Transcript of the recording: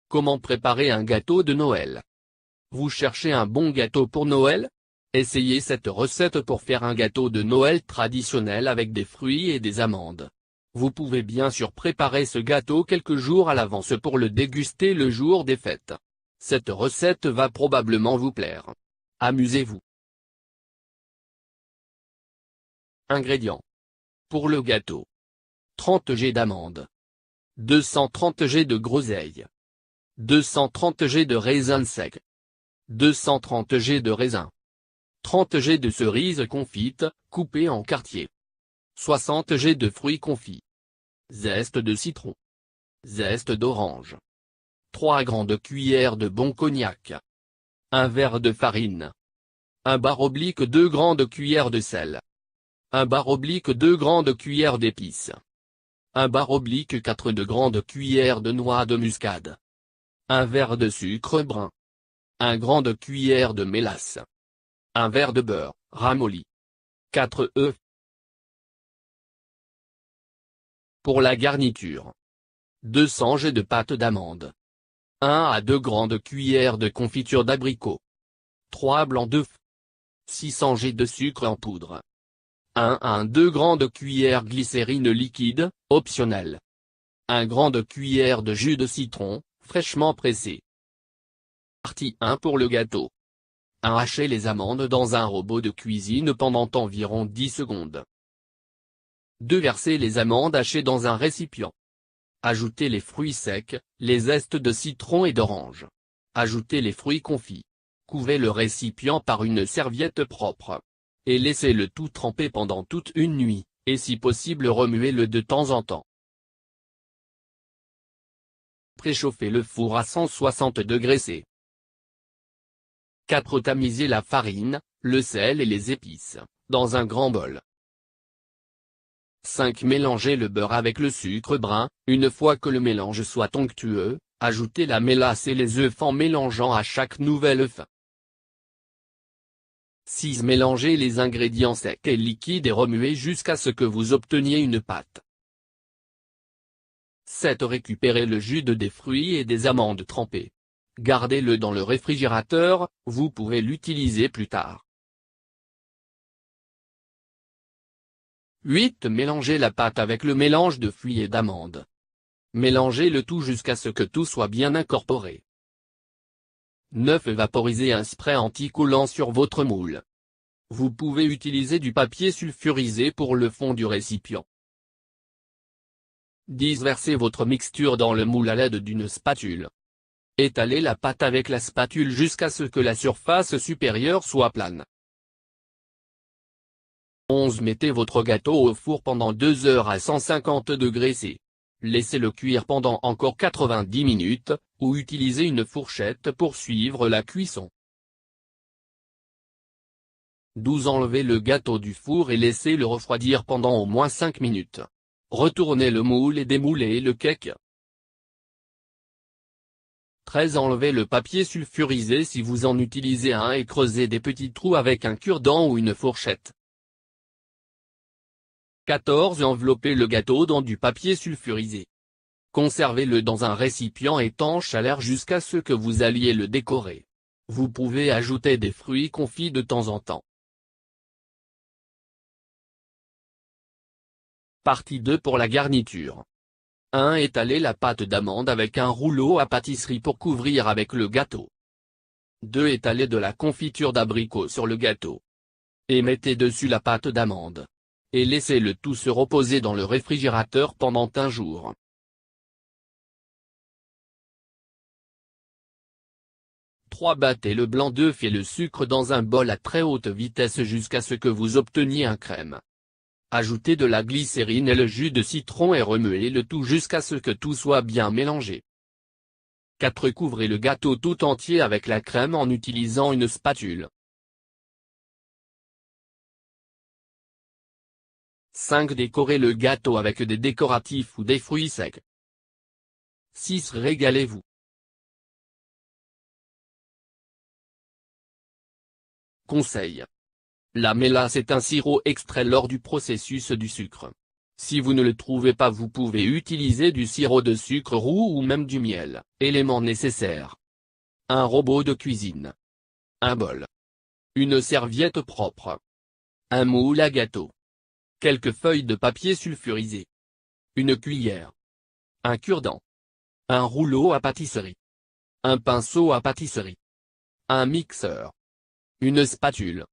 Comment préparer un gâteau de Noël? Vous cherchez un bon gâteau pour Noël? Essayez cette recette pour faire un gâteau de Noël traditionnel avec des fruits et des amandes. Vous pouvez bien sûr préparer ce gâteau quelques jours à l'avance pour le déguster le jour des fêtes. Cette recette va probablement vous plaire. Amusez-vous. Ingrédients. Pour le gâteau. 30 g d'amandes. 230 g de groseilles. 230 g de raisins secs. 230 g de raisins. 30 g de cerises confites, coupées en quartiers. 60 g de fruits confits. Zeste de citron. Zeste d'orange. 3 grandes cuillères de bon cognac. Un verre de farine. Un bar oblique 2 grandes cuillères de sel. Un bar oblique 2 grandes cuillères d'épices. Un bar oblique 4 de grandes cuillères de noix de muscade. Un verre de sucre brun. Un grande cuillère de mélasse. Un verre de beurre, ramolli. 4 œufs. Pour la garniture. 200 g de pâte d'amande. 1 à 2 grandes cuillères de confiture d'abricot. 3 blancs d'œufs. 600 g de sucre en poudre. 1 à 2 grandes cuillères glycérine liquide, optionnel. 1 grande cuillère de jus de citron, fraîchement pressé. Partie 1 pour le gâteau. 1. Hachez les amandes dans un robot de cuisine pendant environ 10 secondes. 2. Versez les amandes hachées dans un récipient. Ajoutez les fruits secs, les zestes de citron et d'orange. Ajoutez les fruits confits. Couvrez le récipient par une serviette propre. Et laissez le tout tremper pendant toute une nuit, et si possible remuez-le de temps en temps. Préchauffez le four à 160 degrés C. 4. Tamisez la farine, le sel et les épices, dans un grand bol. 5. Mélangez le beurre avec le sucre brun, une fois que le mélange soit onctueux, ajoutez la mélasse et les œufs en mélangeant à chaque nouvel œuf. 6. Mélangez les ingrédients secs et liquides et remuez jusqu'à ce que vous obteniez une pâte. 7. Récupérez le jus des fruits et des amandes trempées. Gardez-le dans le réfrigérateur, vous pouvez l'utiliser plus tard. 8. Mélangez la pâte avec le mélange de fruits et d'amandes. Mélangez le tout jusqu'à ce que tout soit bien incorporé. 9. Vaporisez un spray anti-collant sur votre moule. Vous pouvez utiliser du papier sulfurisé pour le fond du récipient. 10. Versez votre mixture dans le moule à l'aide d'une spatule. Étalez la pâte avec la spatule jusqu'à ce que la surface supérieure soit plane. 11. Mettez votre gâteau au four pendant 2 heures à 150 degrés C. Laissez-le cuire pendant encore 90 minutes, ou utilisez une fourchette pour suivre la cuisson. 12. Enlevez le gâteau du four et laissez-le refroidir pendant au moins 5 minutes. Retournez le moule et démoulez le cake. 13. Enlevez le papier sulfurisé si vous en utilisez un et creusez des petits trous avec un cure-dent ou une fourchette. 14. Enveloppez le gâteau dans du papier sulfurisé. Conservez-le dans un récipient étanche à l'air jusqu'à ce que vous alliez le décorer. Vous pouvez ajouter des fruits confits de temps en temps. Partie 2 pour la garniture. 1. Étalez la pâte d'amande avec un rouleau à pâtisserie pour couvrir avec le gâteau. 2. Étalez de la confiture d'abricot sur le gâteau. Et mettez dessus la pâte d'amande. Et laissez le tout se reposer dans le réfrigérateur pendant un jour. 3. Battez le blanc d'œuf et le sucre dans un bol à très haute vitesse jusqu'à ce que vous obteniez un crème. Ajoutez de la glycérine et le jus de citron et remuez le tout jusqu'à ce que tout soit bien mélangé. 4. Couvrez le gâteau tout entier avec la crème en utilisant une spatule. 5. Décorez le gâteau avec des décoratifs ou des fruits secs. 6. Régalez-vous. Conseil. La mélasse est un sirop extrait lors du processus du sucre. Si vous ne le trouvez pas, vous pouvez utiliser du sirop de sucre roux ou même du miel. Éléments nécessaires. Un robot de cuisine. Un bol. Une serviette propre. Un moule à gâteau. Quelques feuilles de papier sulfurisé. Une cuillère. Un cure-dent. Un rouleau à pâtisserie. Un pinceau à pâtisserie. Un mixeur. Une spatule.